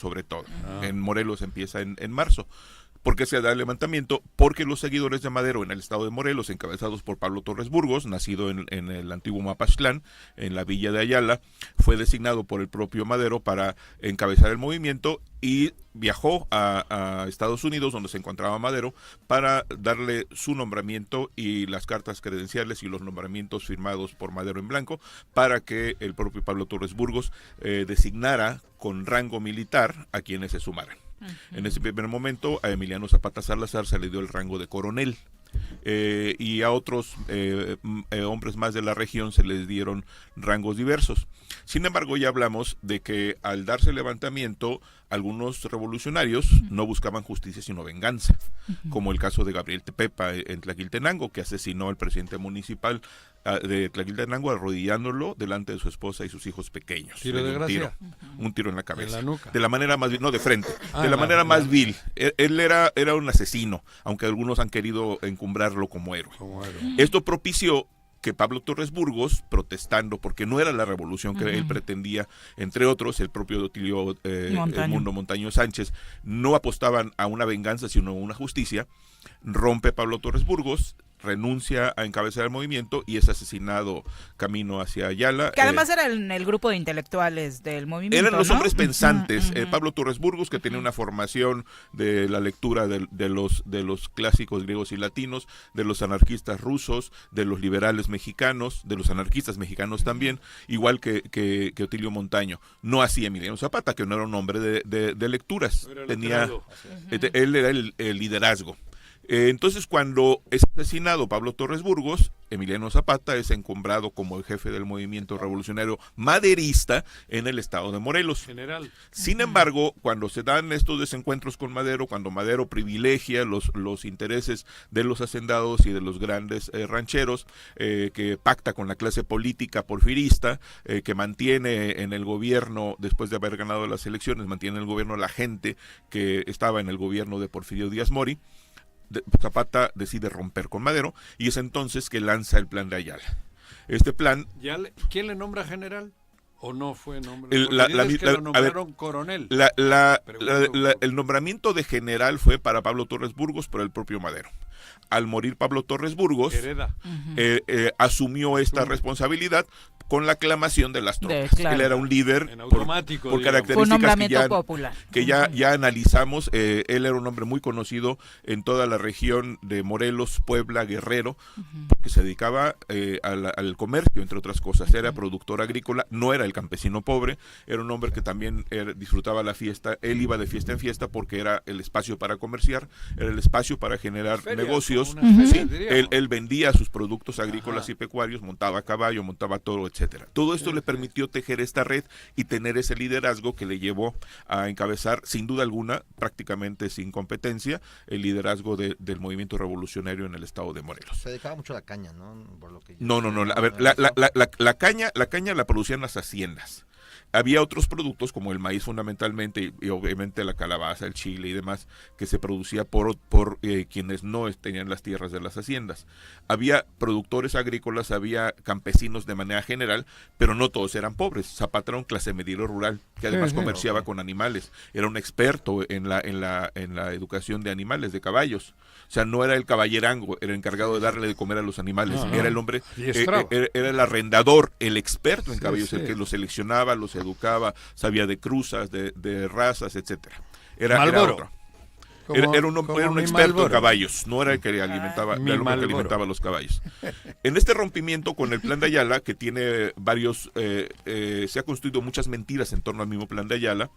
sobre todo. En Morelos empieza en marzo. ¿Por qué se da el levantamiento? Porque los seguidores de Madero en el estado de Morelos, encabezados por Pablo Torres Burgos, nacido en el antiguo Mapaxtlán, en la villa de Ayala, fue designado por el propio Madero para encabezar el movimiento y viajó a Estados Unidos, donde se encontraba Madero, para darle su nombramiento y las cartas credenciales y los nombramientos firmados por Madero en blanco, para que el propio Pablo Torres Burgos designara con rango militar a quienes se sumaran. En ese primer momento a Emiliano Zapata Salazar se le dio el rango de coronel, y a otros hombres más de la región se les dieron rangos diversos. Sin embargo, ya hablamos de que al darse el levantamiento, algunos revolucionarios no buscaban justicia sino venganza, como el caso de Gabriel Tepepa en Tlaquiltenango, que asesinó al presidente municipal de Tlaquiltenango arrodillándolo delante de su esposa y sus hijos pequeños. ¿Tiro de gracia? Un tiro en la cabeza. ¿En la nuca? De la manera más vil, no, de frente, de la manera más vil. Él era un asesino, aunque algunos han querido encumbrarlo como héroe. Esto propició que Pablo Torres Burgos, protestando porque no era la revolución que él pretendía, entre otros, el propio Otilio Mundo Montaño Sánchez, no apostaban a una venganza sino a una justicia, rompe Pablo Torres Burgos, renuncia a encabezar el movimiento y es asesinado camino hacia Ayala. Que además era el grupo de intelectuales del movimiento, eran los hombres pensantes. Uh-huh. Pablo Torres Burgos, que tenía una formación de la lectura de los clásicos griegos y latinos, de los anarquistas rusos, de los liberales mexicanos, de los anarquistas mexicanos también, igual que Otilio Montaño. No así Emiliano Zapata, que no era un hombre de lecturas. Él era el liderazgo. Entonces, cuando es asesinado Pablo Torres Burgos, Emiliano Zapata es encumbrado como el jefe del movimiento revolucionario maderista en el estado de Morelos. General. Sin embargo, cuando se dan estos desencuentros con Madero, cuando Madero privilegia los intereses de los hacendados y de los grandes rancheros, que pacta con la clase política porfirista, que mantiene en el gobierno, después de haber ganado las elecciones, mantiene en el gobierno la gente que estaba en el gobierno de Porfirio Díaz Mori, Zapata decide romper con Madero y es entonces que lanza el plan de Ayala. Este plan... ¿Quién le nombra general? ¿O no fue nombre? Lo nombraron coronel. El nombramiento de general fue para Pablo Torres Burgos por el propio Madero. Al morir Pablo Torres Burgos, asumió esta responsabilidad con la aclamación de las tropas. Él era un líder por características que ya analizamos. Él era un hombre muy conocido en toda la región de Morelos, Puebla, Guerrero, porque se dedicaba al comercio, entre otras cosas. Era productor agrícola, no era el campesino pobre, era un hombre que también disfrutaba la fiesta. Él iba de fiesta en fiesta porque era el espacio para comerciar, era el espacio para generar negocios. Él vendía sus productos agrícolas y pecuarios, montaba caballo, montaba toro, etcétera. Todo esto le permitió tejer esta red y tener ese liderazgo que le llevó a encabezar, sin duda alguna, prácticamente sin competencia, el liderazgo del movimiento revolucionario en el estado de Morelos. Se dedicaba mucho a la caña, ¿no? Por lo que No. A ver, la caña la producían las haciendas. Había otros productos como el maíz fundamentalmente y obviamente la calabaza, el chile y demás que se producía por quienes no tenían las tierras de las haciendas. Había productores agrícolas, había campesinos de manera general, pero no todos eran pobres. Zapata era un clase mediero rural que además comerciaba con animales. Era un experto en la educación de animales, de caballos. O sea, no era el caballerango, era el encargado de darle de comer a los animales. Era el hombre, era el arrendador, el experto en caballos, el que los seleccionaba, los educaba, sabía de cruzas, de razas, etcétera. Era otro. Era un experto en caballos, no era el que alimentaba, el hombre que alimentaba a los caballos. En este rompimiento con el plan de Ayala, que tiene varios, se ha construido muchas mentiras en torno al mismo plan de Ayala,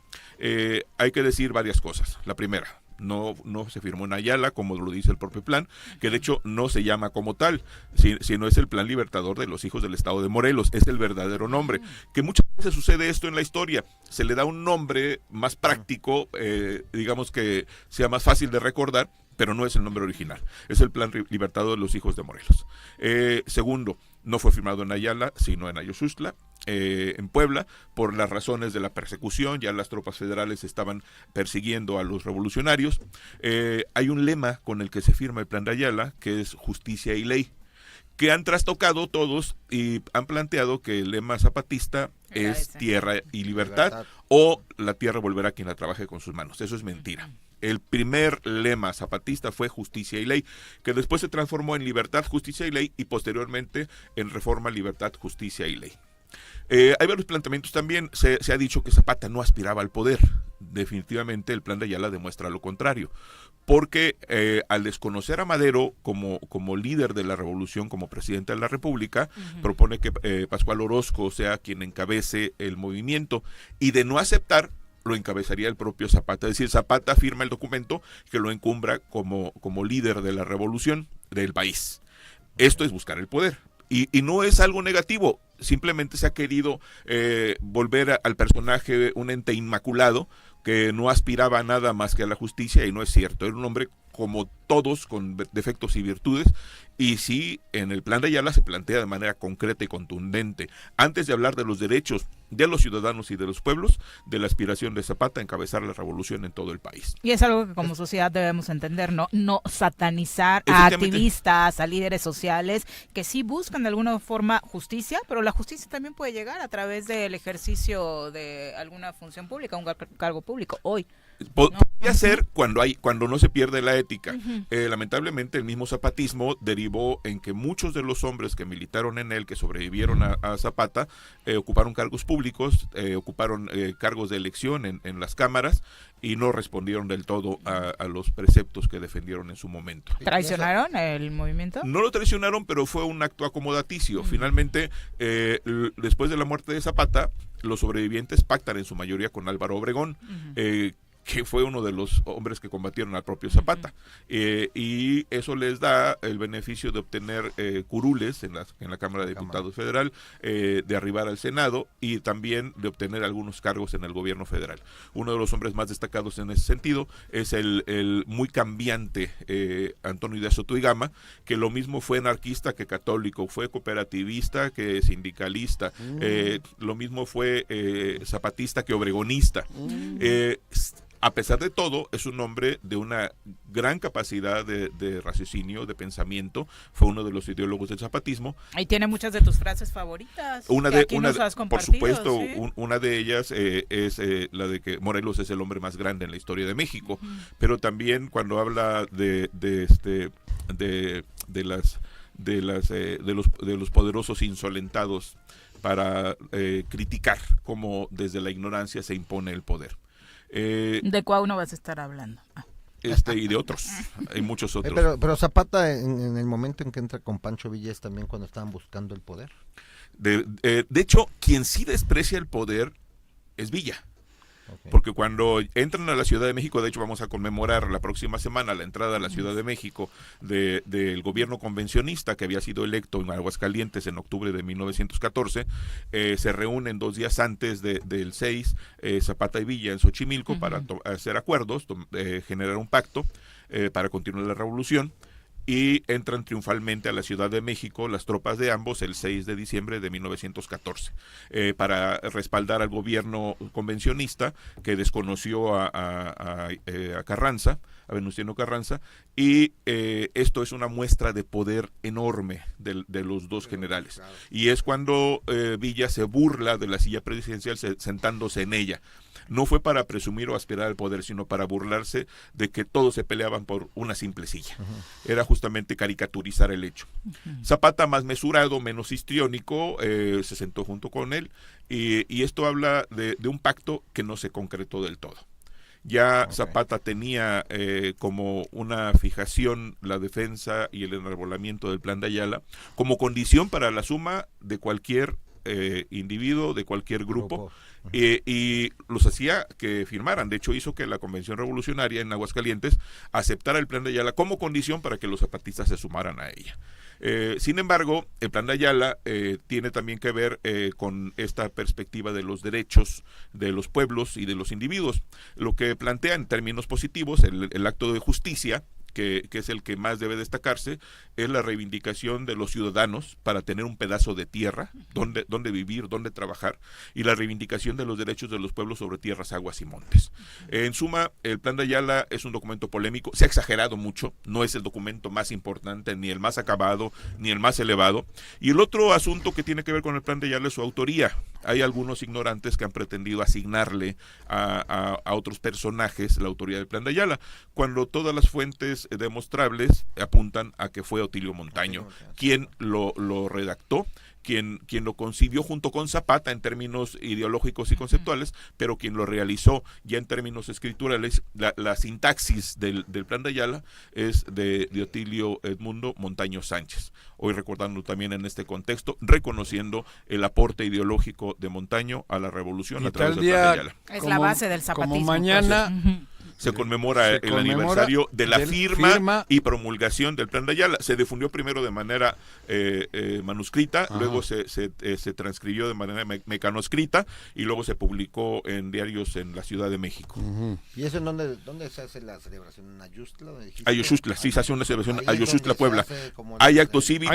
hay que decir varias cosas. La primera, no se firmó en Ayala, como lo dice el propio plan, que de hecho no se llama como tal, sino es el Plan Libertador de los Hijos del Estado de Morelos, es el verdadero nombre. Que muchas veces sucede esto en la historia, se le da un nombre más práctico, digamos que sea más fácil de recordar, pero no es el nombre original, es el Plan Libertador de los Hijos de Morelos. Segundo, no fue firmado en Ayala, sino en Ayoxustla, en Puebla, por las razones de la persecución. Ya las tropas federales estaban persiguiendo a los revolucionarios. Hay un lema con el que se firma el plan de Ayala, que es justicia y ley, que han trastocado todos y han planteado que el lema zapatista Era es ese. tierra y libertad, o la tierra volverá a quien la trabaje con sus manos. Eso es mentira. El primer lema zapatista fue justicia y ley, que después se transformó en libertad, justicia y ley, y posteriormente en reforma, libertad, justicia y ley. Hay varios planteamientos también. Se ha dicho que Zapata no aspiraba al poder. Definitivamente el Plan de Ayala demuestra lo contrario, porque al desconocer a Madero como líder de la revolución, como presidente de la República, propone que Pascual Orozco sea quien encabece el movimiento, y de no aceptar, lo encabezaría el propio Zapata. Es decir, Zapata firma el documento que lo encumbra como líder de la revolución del país. Esto es buscar el poder. Y no es algo negativo, simplemente se ha querido volver al personaje un ente inmaculado que no aspiraba a nada más que a la justicia, y no es cierto. Era un hombre como todos, con defectos y virtudes, y sí, en el Plan de Ayala se plantea de manera concreta y contundente, antes de hablar de los derechos de los ciudadanos y de los pueblos, de la aspiración de Zapata a encabezar la revolución en todo el país. Y es algo que como sociedad debemos entender, no satanizar a Efectivamente. activistas, a líderes sociales que sí buscan de alguna forma justicia, pero la justicia también puede llegar a través del ejercicio de alguna función pública, un cargo público. Hoy Podría ser cuando no se pierde la ética. Lamentablemente el mismo zapatismo derivó en que muchos de los hombres que militaron en él, que sobrevivieron a Zapata, ocuparon cargos públicos, ocuparon cargos de elección en las cámaras, y no respondieron del todo a los preceptos que defendieron en su momento. ¿Traicionaron el movimiento? No lo traicionaron, pero fue un acto acomodaticio. Finalmente, después de la muerte de Zapata, los sobrevivientes pactan en su mayoría con Álvaro Obregón, que fue uno de los hombres que combatieron al propio Zapata, y eso les da el beneficio de obtener curules en la Cámara de Diputados Federal, de arribar al Senado, y también de obtener algunos cargos en el gobierno federal. Uno de los hombres más destacados en ese sentido es el muy cambiante Antonio Díaz Soto y Gama, que lo mismo fue anarquista que católico, fue cooperativista que sindicalista, lo mismo fue zapatista que obregonista. A pesar de todo, es un hombre de una gran capacidad de raciocinio, de pensamiento. Fue uno de los ideólogos del zapatismo. Ahí tiene muchas de tus frases favoritas. Por supuesto, ¿sí? una de ellas es la de que Morelos es el hombre más grande en la historia de México. Pero también cuando habla de los poderosos insolentados para criticar cómo desde la ignorancia se impone el poder. ¿De cuál uno vas a estar hablando? Y de otros, hay muchos otros. Pero Zapata, en el momento en que entra con Pancho Villa, es también cuando estaban buscando el poder. De hecho, quien sí desprecia el poder es Villa. Okay. Porque cuando entran a la Ciudad de México, de hecho vamos a conmemorar la próxima semana la entrada a la Ciudad de México del gobierno convencionista que había sido electo en Aguascalientes en octubre de 1914, se reúnen 2 días antes del 6, Zapata y Villa en Xochimilco para hacer acuerdos, generar un pacto para continuar la revolución. Y entran triunfalmente a la Ciudad de México las tropas de ambos el 6 de diciembre de 1914 para respaldar al gobierno convencionista que desconoció a Carranza, a Venustiano Carranza, y esto es una muestra de poder enorme de los dos generales. Y es cuando Villa se burla de la silla presidencial sentándose en ella. No fue para presumir o aspirar al poder, sino para burlarse de que todos se peleaban por una simple silla. Era justamente caricaturizar el hecho. Zapata, más mesurado, menos histriónico, se sentó junto con él, y esto habla de un pacto que no se concretó del todo. Ya Zapata tenía como una fijación la defensa y el enarbolamiento del Plan de Ayala como condición para la suma de cualquier individuo, de cualquier grupo. Y los hacía que firmaran. De hecho, hizo que la Convención Revolucionaria en Aguascalientes aceptara el Plan de Ayala como condición para que los zapatistas se sumaran a ella. Sin embargo, el Plan de Ayala tiene también que ver con esta perspectiva de los derechos de los pueblos y de los individuos. Lo que plantea en términos positivos el acto de justicia que es el que más debe destacarse, es la reivindicación de los ciudadanos para tener un pedazo de tierra, donde vivir, donde trabajar, y la reivindicación de los derechos de los pueblos sobre tierras, aguas y montes. En suma, el Plan de Ayala es un documento polémico, se ha exagerado mucho, no es el documento más importante, ni el más acabado, ni el más elevado. Y el otro asunto que tiene que ver con el Plan de Ayala es su autoría. Hay algunos ignorantes que han pretendido asignarle a otros personajes la autoría del Plan de Ayala, cuando todas las fuentes demostrables apuntan a que fue Otilio Montaño quien lo redactó, quien lo concibió junto con Zapata en términos ideológicos y conceptuales, pero quien lo realizó ya en términos escriturales. La sintaxis del Plan de Ayala es de Otilio Edmundo Montaño Sánchez. Hoy recordando también en este contexto, reconociendo el aporte ideológico de Montaño a la revolución a través del Plan de Ayala. Es la base del zapatismo. Como mañana... Se conmemora el aniversario de la firma y promulgación del Plan de Ayala. Se difundió primero de manera manuscrita, luego se transcribió de manera mecanoscrita y luego se publicó en diarios en la Ciudad de México. ¿Y eso en dónde se hace la celebración? ¿En Ayustla? Ayushustla, sí, se hace una celebración en Ayushustla, Puebla. Hay acto cívico.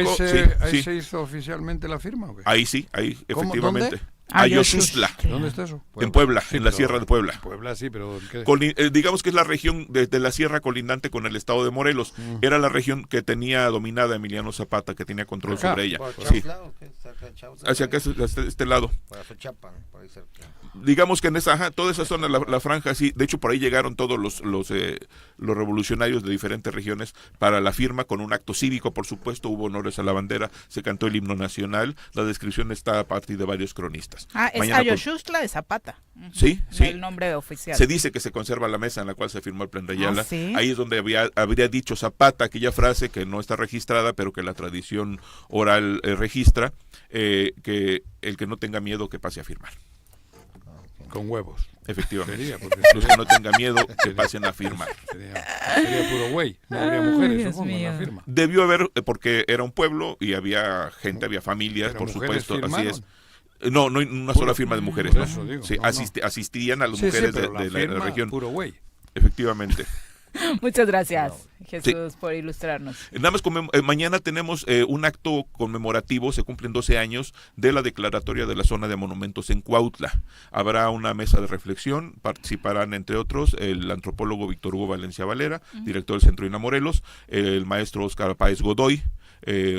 ¿Ahí se hizo oficialmente la firma o qué? Ahí sí, ahí efectivamente. ¿Dónde? Ayushustla. ¿Dónde está eso? En Puebla, sí, en la Sierra de Puebla. Puebla sí, pero digamos que es la región de la sierra colindante con el estado de Morelos. Era la región que tenía dominada Emiliano Zapata, que tenía control sobre ella. Sí. Hacia acá, hacia este lado. Digamos que en toda esa zona, la franja, sí. De hecho, por ahí llegaron todos los revolucionarios de diferentes regiones para la firma, con un acto cívico, por supuesto. Hubo honores a la bandera, se cantó el himno nacional. La descripción está a partir de varios cronistas. Es Ayushustla de Zapata. Sí, sí. El nombre oficial. Se dice que se conserva la mesa en la cual se firmó el Plan de Ayala. ¿Sí? Ahí es donde habría dicho Zapata aquella frase que no está registrada, pero que la tradición oral registra, que el que no tenga miedo que pase a firmar. Con huevos. Efectivamente. Los que no tengan miedo que pasen a firmar. Sería puro güey. No habría mujeres, supongo, en la firma. Debió haber, porque era un pueblo y había gente, había familias, pero por supuesto. Firmaron. Así es. No hay una sola firma de mujeres. Por eso digo, sí, no. Asistían a las mujeres de la región. Puro güey. Efectivamente. Muchas gracias, Jesús, por ilustrarnos. Nada más, mañana tenemos un acto conmemorativo, se cumplen 12 años de la declaratoria de la zona de monumentos en Cuautla. Habrá una mesa de reflexión, participarán entre otros el antropólogo Víctor Hugo Valencia Valera, director del Centro INA Morelos, el maestro Óscar Páez Godoy,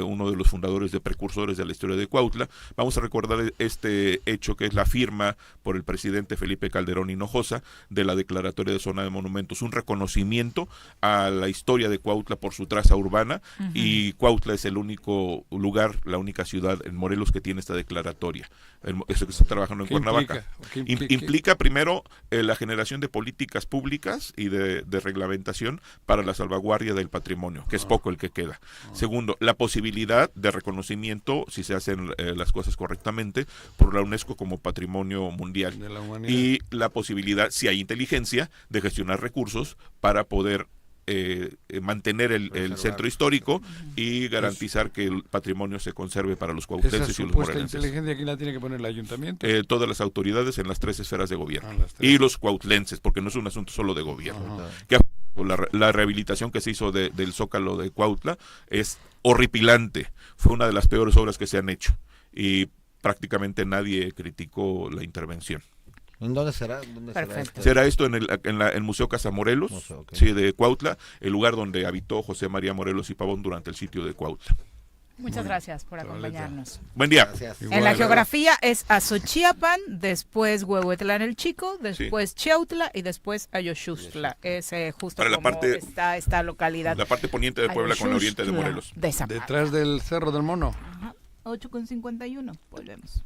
uno de los fundadores de precursores de la historia de Cuautla. Vamos a recordar este hecho que es la firma por el presidente Felipe Calderón Hinojosa de la declaratoria de zona de monumentos, un reconocimiento a la historia de Cuautla por su traza urbana, y Cuautla es el único lugar, la única ciudad en Morelos que tiene esta declaratoria. Eso que está trabajando en Cuernavaca. Implica primero la generación de políticas públicas y de reglamentación para la salvaguardia del patrimonio, que es poco el que queda. Segundo, la posibilidad de reconocimiento, si se hacen las cosas correctamente, por la UNESCO como patrimonio mundial. De la humanidad. Y la posibilidad, si hay inteligencia, de gestionar recursos para poder mantener el centro histórico y garantizar que el patrimonio se conserve para los cuautlenses y los morelenses. ¿Esa inteligencia aquí la tiene que poner el ayuntamiento? Todas las autoridades en las 3 esferas de gobierno. Y los cuautlenses, porque no es un asunto solo de gobierno. Que la rehabilitación que se hizo del Zócalo de Cuautla es horripilante. Fue una de las peores obras que se han hecho. Y prácticamente nadie criticó la intervención. ¿En dónde será? Será esto en el Museo Casa Morelos, sí, de Cuautla, el lugar donde habitó José María Morelos y Pavón durante el sitio de Cuautla. Muchas gracias por acompañarnos. Buen día. En la geografía es Azochiapan, después Huehuetlán el Chico, después Chiautla y después Ayushustla. Es justo para como está esta localidad. La parte poniente de Puebla con el oriente de Morelos. De Zapata. Detrás del Cerro del Mono. 8:51. Volvemos.